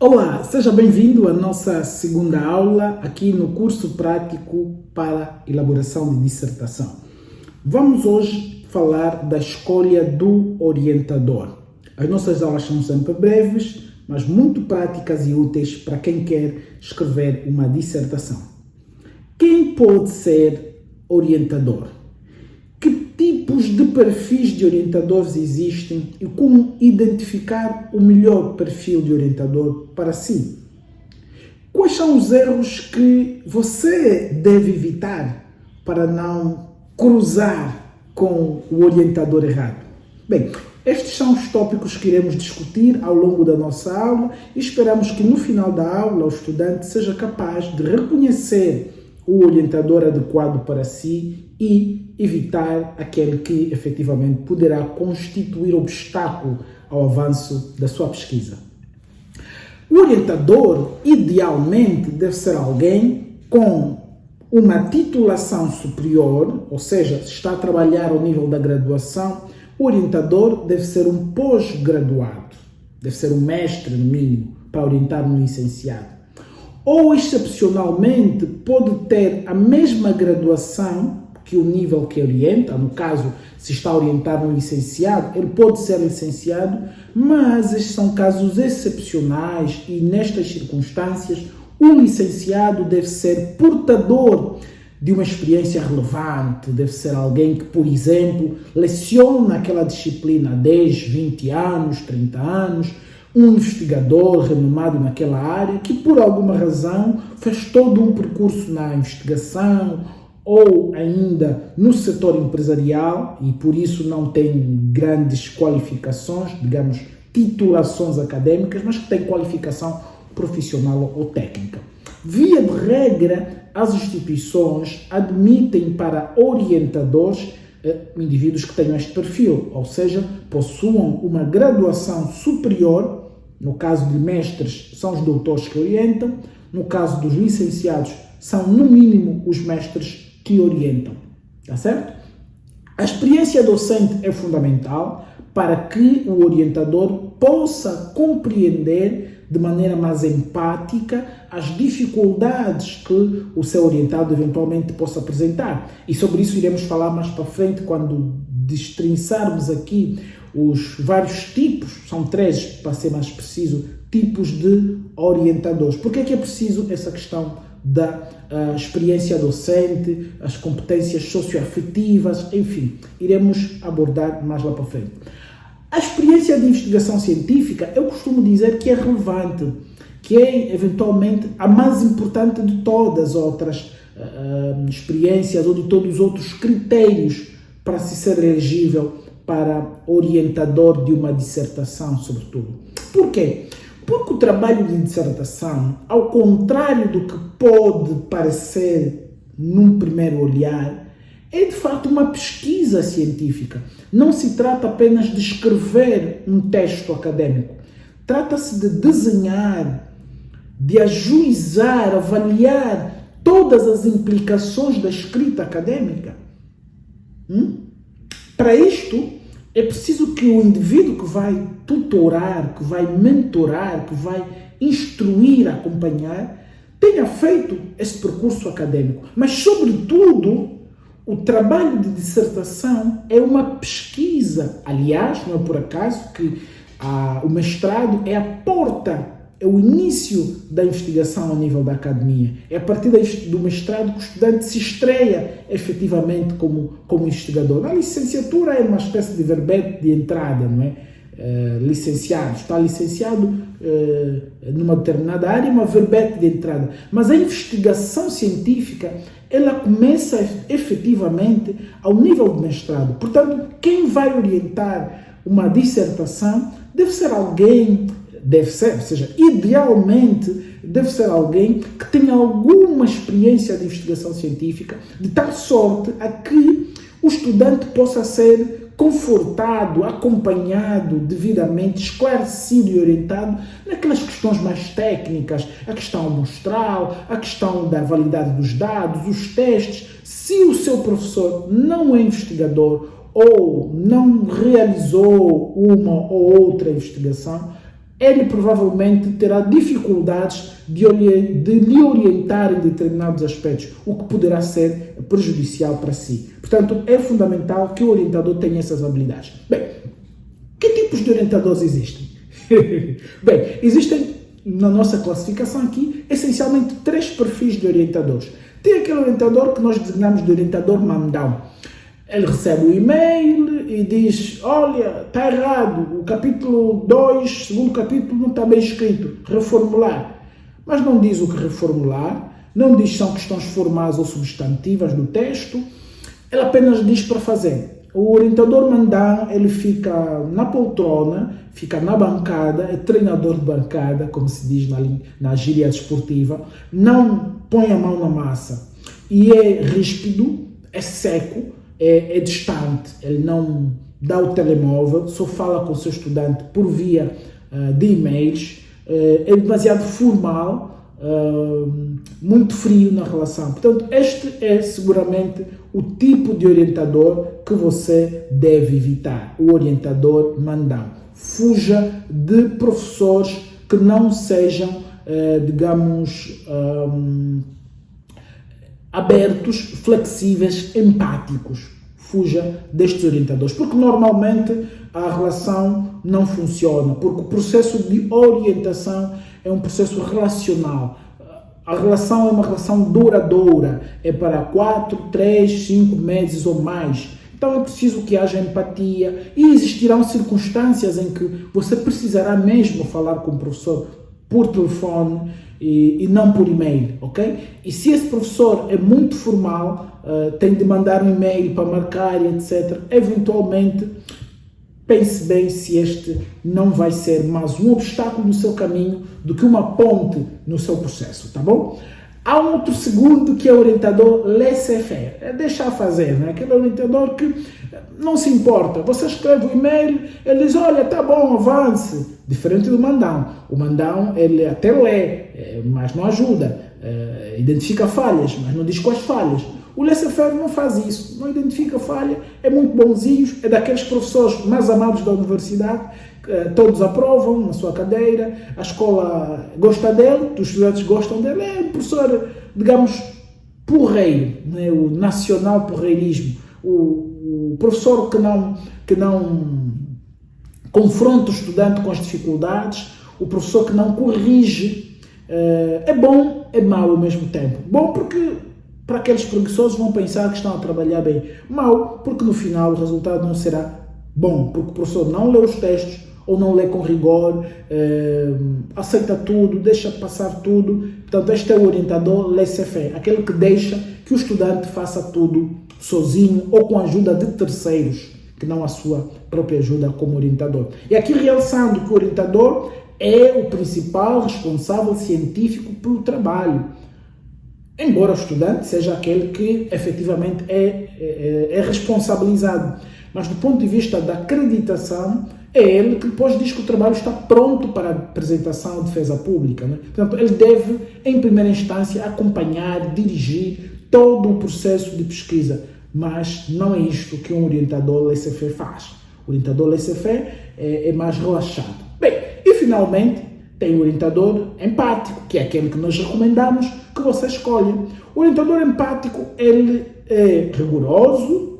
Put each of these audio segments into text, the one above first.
Olá, seja bem-vindo à nossa segunda aula aqui no curso prático para elaboração de dissertação. Vamos hoje falar da escolha do orientador. As nossas aulas são sempre breves, mas muito práticas e úteis para quem quer escrever uma dissertação. Quem pode ser orientador? Que tipos de perfis de orientadores existem e como identificar o melhor perfil de orientador para si? Quais são os erros que você deve evitar para não cruzar com o orientador errado? Bem, estes são os tópicos que iremos discutir ao longo da nossa aula e esperamos que no final da aula o estudante seja capaz de reconhecer o orientador adequado para si e evitar aquele que efetivamente poderá constituir obstáculo ao avanço da sua pesquisa. O orientador, idealmente, deve ser alguém com uma titulação superior, ou seja, se está a trabalhar ao nível da graduação, o orientador deve ser um pós-graduado, deve ser um mestre, no mínimo, para orientar um licenciado. Ou, excepcionalmente, pode ter a mesma graduação que o nível que orienta. No caso, se está a orientar um licenciado, ele pode ser licenciado, mas estes são casos excepcionais e, nestas circunstâncias, o licenciado deve ser portador de uma experiência relevante, deve ser alguém que, por exemplo, leciona aquela disciplina há 10, 20 anos, 30 anos, um investigador renomado naquela área que, por alguma razão, fez todo um percurso na investigação ou ainda no setor empresarial e, por isso, não tem grandes qualificações, digamos, titulações acadêmicas, mas que tem qualificação profissional ou técnica. Via de regra, as instituições admitem para orientadores indivíduos que tenham este perfil, ou seja, possuam uma graduação superior. No caso de mestres, são os doutores que orientam. No caso dos licenciados, são no mínimo os mestres que orientam. Tá certo? A experiência docente é fundamental para que o orientador possa compreender de maneira mais empática as dificuldades que o seu orientado eventualmente possa apresentar. E sobre isso iremos falar mais para frente quando destrinçarmos aqui os vários tipos, são 3 para ser mais preciso, tipos de orientadores. Por que é preciso essa questão da experiência docente, as competências socioafetivas, enfim, iremos abordar mais lá para frente. A experiência de investigação científica, eu costumo dizer que é relevante, que é eventualmente a mais importante de todas as outras experiências ou de todos os outros critérios para se ser elegível para orientador de uma dissertação, sobretudo. Por quê? Porque o trabalho de dissertação, ao contrário do que pode parecer num primeiro olhar, é de fato uma pesquisa científica. Não se trata apenas de escrever um texto acadêmico. Trata-se de desenhar, de ajuizar, avaliar todas as implicações da escrita acadêmica. Para isto, é preciso que o indivíduo que vai tutorar, que vai mentorar, que vai instruir, acompanhar, tenha feito esse percurso acadêmico. Mas, sobretudo, o trabalho de dissertação é uma pesquisa. Aliás, não é por acaso que o mestrado é a porta, é o início da investigação ao nível da academia. É a partir do mestrado que o estudante se estreia efetivamente como investigador. A licenciatura é uma espécie de verbete de entrada, não é? Licenciado, está licenciado numa determinada área, uma verbete de entrada. Mas a investigação científica, ela começa efetivamente ao nível de mestrado. Portanto, quem vai orientar uma dissertação deve ser alguém, ou seja, idealmente deve ser alguém que tenha alguma experiência de investigação científica, de tal sorte a que o estudante possa ser confortado, acompanhado, devidamente esclarecido e orientado naquelas questões mais técnicas, a questão amostral, a questão da validade dos dados, os testes. Se o seu professor não é investigador ou não realizou uma ou outra investigação, ele provavelmente terá dificuldades de lhe orientar em determinados aspectos, o que poderá ser prejudicial para si. Portanto, é fundamental que o orientador tenha essas habilidades. Bem, que tipos de orientadores existem? Bem, existem na nossa classificação aqui, essencialmente 3 perfis de orientadores. Tem aquele orientador que nós designamos de orientador mandão. Ele recebe o e-mail e diz, olha, está errado, o capítulo 2, segundo capítulo não está bem escrito, reformular. Mas não diz o que reformular, não diz se são questões formais ou substantivas do texto, ele apenas diz para fazer. O orientador mandão, ele fica na poltrona, fica na bancada, é treinador de bancada, como se diz na gíria desportiva, não põe a mão na massa e é ríspido, é seco, é distante, ele não dá o telemóvel, só fala com o seu estudante por via de e-mails, é demasiado formal, muito frio na relação. Portanto, este é seguramente o tipo de orientador que você deve evitar, o orientador mandão. Fuja de professores que não sejam, digamos, abertos, flexíveis, empáticos. Fuja destes orientadores, porque normalmente a relação não funciona, porque o processo de orientação é um processo relacional. A relação é uma relação duradoura, é para 4, 3, 5 meses ou mais. Então é preciso que haja empatia e existirão circunstâncias em que você precisará mesmo falar com o professor por telefone e não por e-mail, ok? E se esse professor é muito formal, tem de mandar um e-mail para marcar, etc., eventualmente pense bem se este não vai ser mais um obstáculo no seu caminho do que uma ponte no seu processo, tá bom? Há um outro segundo que é o orientador laissez-faire, é deixar fazer, né? Aquele orientador que não se importa. Você escreve o e-mail, ele diz, olha, tá bom, avance. Diferente do mandão. O mandão, ele até lê, mas não ajuda. Identifica falhas, mas não diz quais falhas. O laissez-faire não faz isso, não identifica falha, é muito bonzinho, é daqueles professores mais amados da universidade, todos aprovam na sua cadeira, a escola gosta dele, os estudantes gostam dele, é um professor, digamos, porreiro, né? O nacional porreirismo, o professor que não confronta o estudante com as dificuldades, o professor que não corrige, é bom, é mau ao mesmo tempo. Bom porque para aqueles preguiçosos vão pensar que estão a trabalhar bem. Mau porque no final o resultado não será bom, porque o professor não lê os textos ou não lê com rigor, aceita tudo, deixa passar tudo. Portanto, este é o orientador laissez-faire, aquele que deixa que o estudante faça tudo sozinho ou com a ajuda de terceiros, que não a sua própria ajuda como orientador. E aqui realçando que o orientador é o principal responsável científico pelo trabalho, embora o estudante seja aquele que efetivamente é responsabilizado. Mas do ponto de vista da acreditação, é ele que depois diz que o trabalho está pronto para a apresentação ou defesa pública, né? Portanto, ele deve, em primeira instância, acompanhar, dirigir todo o processo de pesquisa. Mas não é isto que um orientador laissez-faire faz. O orientador laissez-faire é mais relaxado. Bem, e finalmente tem o orientador empático, que é aquele que nós recomendamos que você escolha. O orientador empático, ele é rigoroso,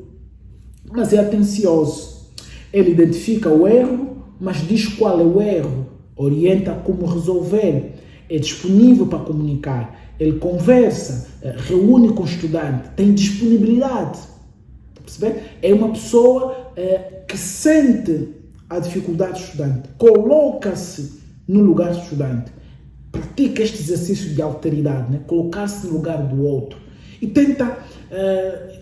mas é atencioso. Ele identifica o erro, mas diz qual é o erro, orienta como resolver, é disponível para comunicar, ele conversa, reúne com o estudante, tem disponibilidade. Está a perceber? É uma pessoa que sente a dificuldade do estudante, coloca-se no lugar do estudante, pratica este exercício de alteridade, né? Colocar-se no lugar do outro e tenta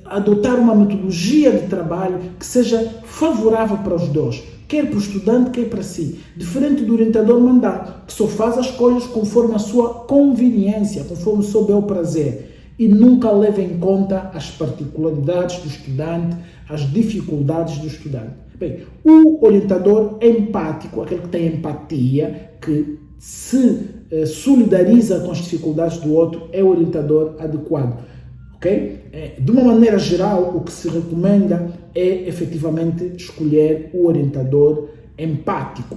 adotar uma metodologia de trabalho que seja favorável para os dois, quer para o estudante, quer para si. Diferente do orientador mandão, que só faz as coisas conforme a sua conveniência, conforme o seu bel prazer, e nunca leva em conta as particularidades do estudante, as dificuldades do estudante. Bem, o orientador empático, aquele que tem empatia, que se solidariza com as dificuldades do outro, é o orientador adequado. Okay? De uma maneira geral, o que se recomenda é efetivamente escolher o orientador empático.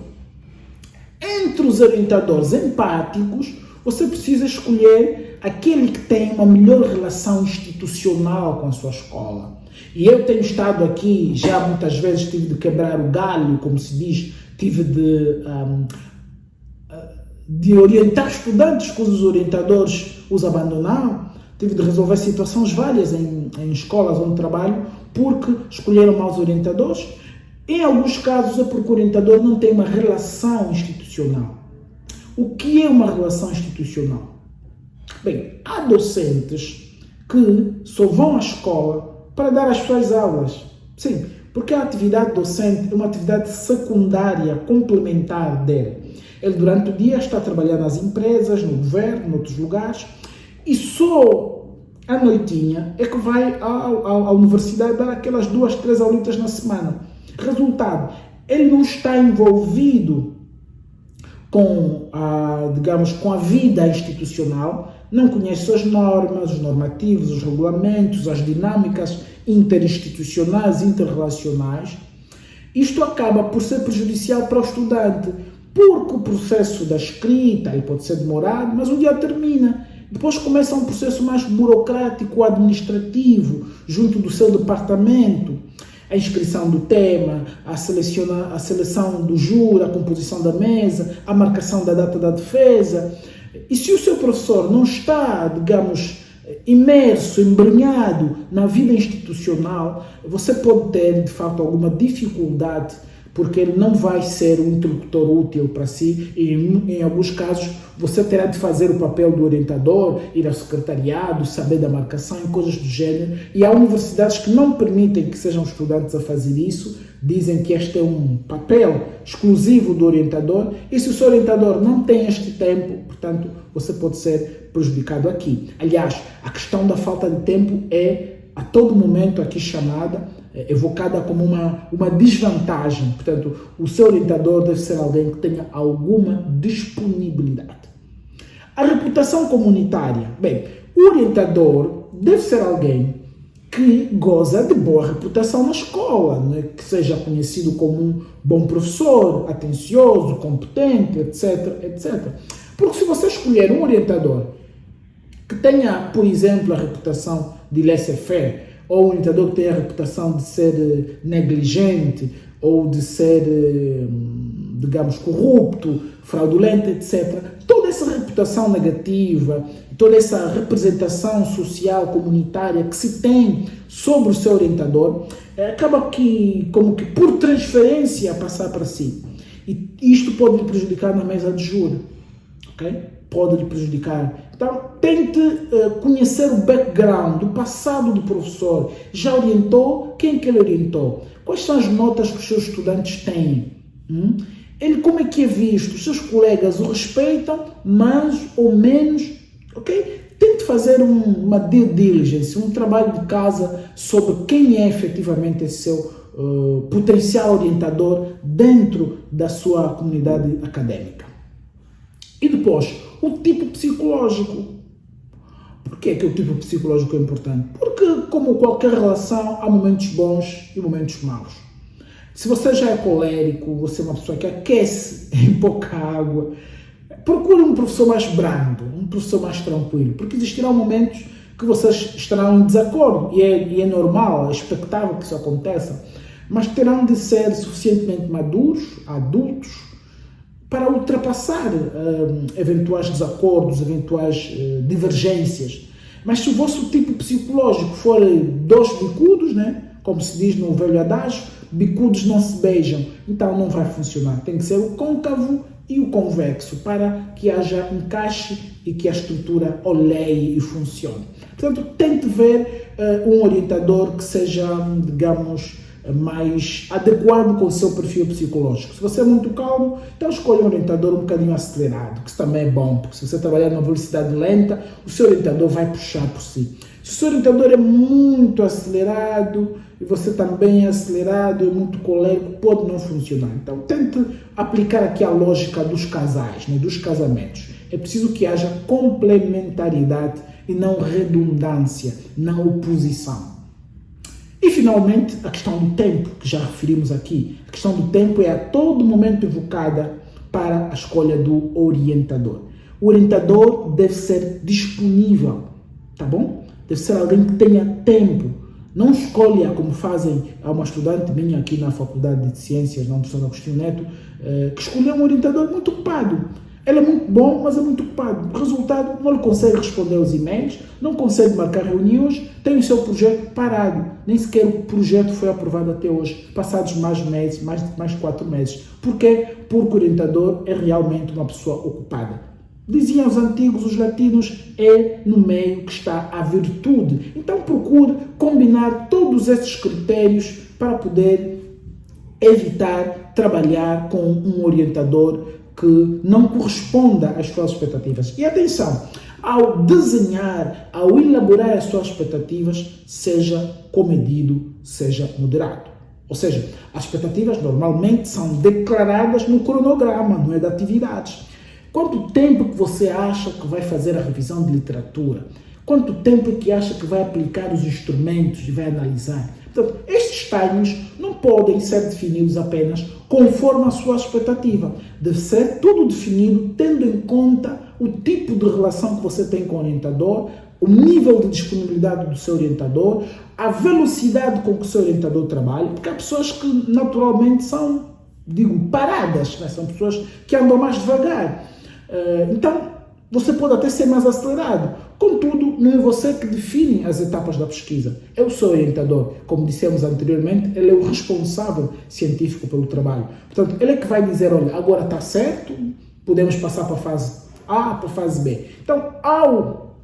Em entre os orientadores empáticos, você precisa escolher aquele que tem uma melhor relação institucional com a sua escola. E eu tenho estado aqui, já muitas vezes tive de quebrar o galho, como se diz, tive de orientar estudantes cujos orientadores os abandonaram, tive de resolver situações várias em escolas onde trabalho, porque escolheram maus orientadores. Em alguns casos é porque o orientador não tem uma relação institucional. O que é uma relação institucional? Bem, há docentes que só vão à escola para dar as suas aulas. Sim, porque a atividade docente é uma atividade secundária, complementar dele. Ele durante o dia está trabalhando nas empresas, no governo, em outros lugares, e só à noitinha é que vai à universidade dar aquelas 2, 3 aulitas na semana. Resultado, ele não está envolvido com a vida institucional, não conhece as normas, os normativos, os regulamentos, as dinâmicas interinstitucionais, interrelacionais. Isto acaba por ser prejudicial para o estudante, porque o processo da escrita ele pode ser demorado, mas um dia termina. Depois começa um processo mais burocrático, administrativo, junto do seu departamento. A inscrição do tema, a seleção do júri, a composição da mesa, a marcação da data da defesa. E se o seu professor não está, digamos, imerso, embrenhado na vida institucional, você pode ter, de fato, alguma dificuldade, porque ele não vai ser um interlocutor útil para si e, em alguns casos, você terá de fazer o papel do orientador, ir ao secretariado, saber da marcação e coisas do gênero. E há universidades que não permitem que sejam estudantes a fazer isso, dizem que este é um papel exclusivo do orientador, e se o seu orientador não tem este tempo, portanto, você pode ser prejudicado aqui. Aliás, a questão da falta de tempo é, a todo momento, aqui chamada, evocada como uma desvantagem. Portanto, o seu orientador deve ser alguém que tenha alguma disponibilidade. A reputação comunitária. Bem, o orientador deve ser alguém que goza de boa reputação na escola, né? Que seja conhecido como um bom professor, atencioso, competente, etc, etc. Porque se você escolher um orientador que tenha, por exemplo, a reputação de laissez-faire, ou um orientador que tenha a reputação de ser negligente, ou de ser, digamos, corrupto, fraudulento, etc. Toda essa reputação negativa, toda essa representação social, comunitária que se tem sobre o seu orientador, acaba como que por transferência a passar para si. E isto pode lhe prejudicar na mesa de júri. Okay? Pode lhe prejudicar. Então, tente conhecer o background, o passado do professor. Já orientou? Quem que ele orientou? Quais são as notas que os seus estudantes têm? Ele como é que é visto? Os seus colegas o respeitam, mais ou menos? Okay? Tente fazer uma due diligence, um trabalho de casa sobre quem é efetivamente esse seu potencial orientador dentro da sua comunidade acadêmica. E depois, o tipo psicológico. Por que o tipo psicológico é importante? Porque, como qualquer relação, há momentos bons e momentos maus. Se você já é colérico, você é uma pessoa que aquece em pouca água, procure um professor mais brando, um professor mais tranquilo, porque existirão momentos que vocês estarão em desacordo, e é normal, é expectável que isso aconteça, mas terão de ser suficientemente maduros, adultos, para ultrapassar eventuais desacordos, eventuais divergências. Mas se o vosso tipo psicológico for dois bicudos, né? Como se diz no velho adágio, bicudos não se beijam, então não vai funcionar. Tem que ser o côncavo e o convexo para que haja encaixe e que a estrutura oleie e funcione. Portanto, tente ver um orientador que seja, digamos, mais adequado com o seu perfil psicológico. Se você é muito calmo, então escolha um orientador um bocadinho acelerado, que isso também é bom, porque se você trabalhar numa velocidade lenta, o seu orientador vai puxar por si. Se o seu orientador é muito acelerado e você também é acelerado, é muito colérico, pode não funcionar. Então tente aplicar aqui a lógica dos casais, né, dos casamentos. É preciso que haja complementaridade e não redundância, não oposição. E, finalmente, a questão do tempo, que já referimos aqui. A questão do tempo é a todo momento evocada para a escolha do orientador. O orientador deve ser disponível, tá bom? Deve ser alguém que tenha tempo. Não escolha, como fazem a uma estudante minha aqui na Faculdade de Ciências, na Universidade Agostinho Neto, que escolheu um orientador muito ocupado. Ele é muito bom, mas é muito ocupado. O resultado, não lhe consegue responder aos e-mails, não consegue marcar reuniões, tem o seu projeto parado. Nem sequer o projeto foi aprovado até hoje, passados mais meses, mais 4 meses. Por quê? Porque o orientador é realmente uma pessoa ocupada. Diziam os antigos, os latinos, é no meio que está a virtude. Então procure combinar todos esses critérios para poder evitar trabalhar com um orientador que não corresponda às suas expectativas. E atenção, ao desenhar, ao elaborar as suas expectativas, seja comedido, seja moderado. Ou seja, as expectativas normalmente são declaradas no cronograma, não é de atividades. Quanto tempo que você acha que vai fazer a revisão de literatura? Quanto tempo que acha que vai aplicar os instrumentos e vai analisar? Portanto, estes timings não podem ser definidos apenas conforme a sua expectativa. Deve ser tudo definido tendo em conta o tipo de relação que você tem com o orientador, o nível de disponibilidade do seu orientador, a velocidade com que o seu orientador trabalha, porque há pessoas que naturalmente são, paradas, né? São pessoas que andam mais devagar. Então, você pode até ser mais acelerado. Contudo, não é você que define as etapas da pesquisa. É o seu orientador. Como dissemos anteriormente, ele é o responsável científico pelo trabalho. Portanto, ele é que vai dizer, olha, agora está certo, podemos passar para a fase A, para a fase B. Então, ao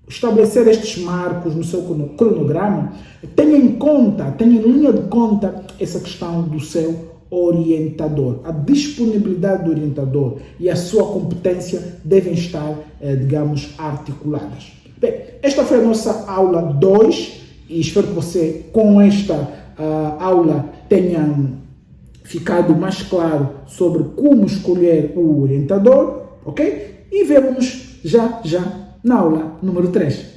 estabelecer estes marcos no seu cronograma, tenha em conta, tenha em linha de conta essa questão do seu orientador. A disponibilidade do orientador e a sua competência devem estar, articuladas. Bem, esta foi a nossa aula 2 e espero que você, com esta aula, tenha ficado mais claro sobre como escolher o orientador, ok? E vemo-nos já na aula número 3.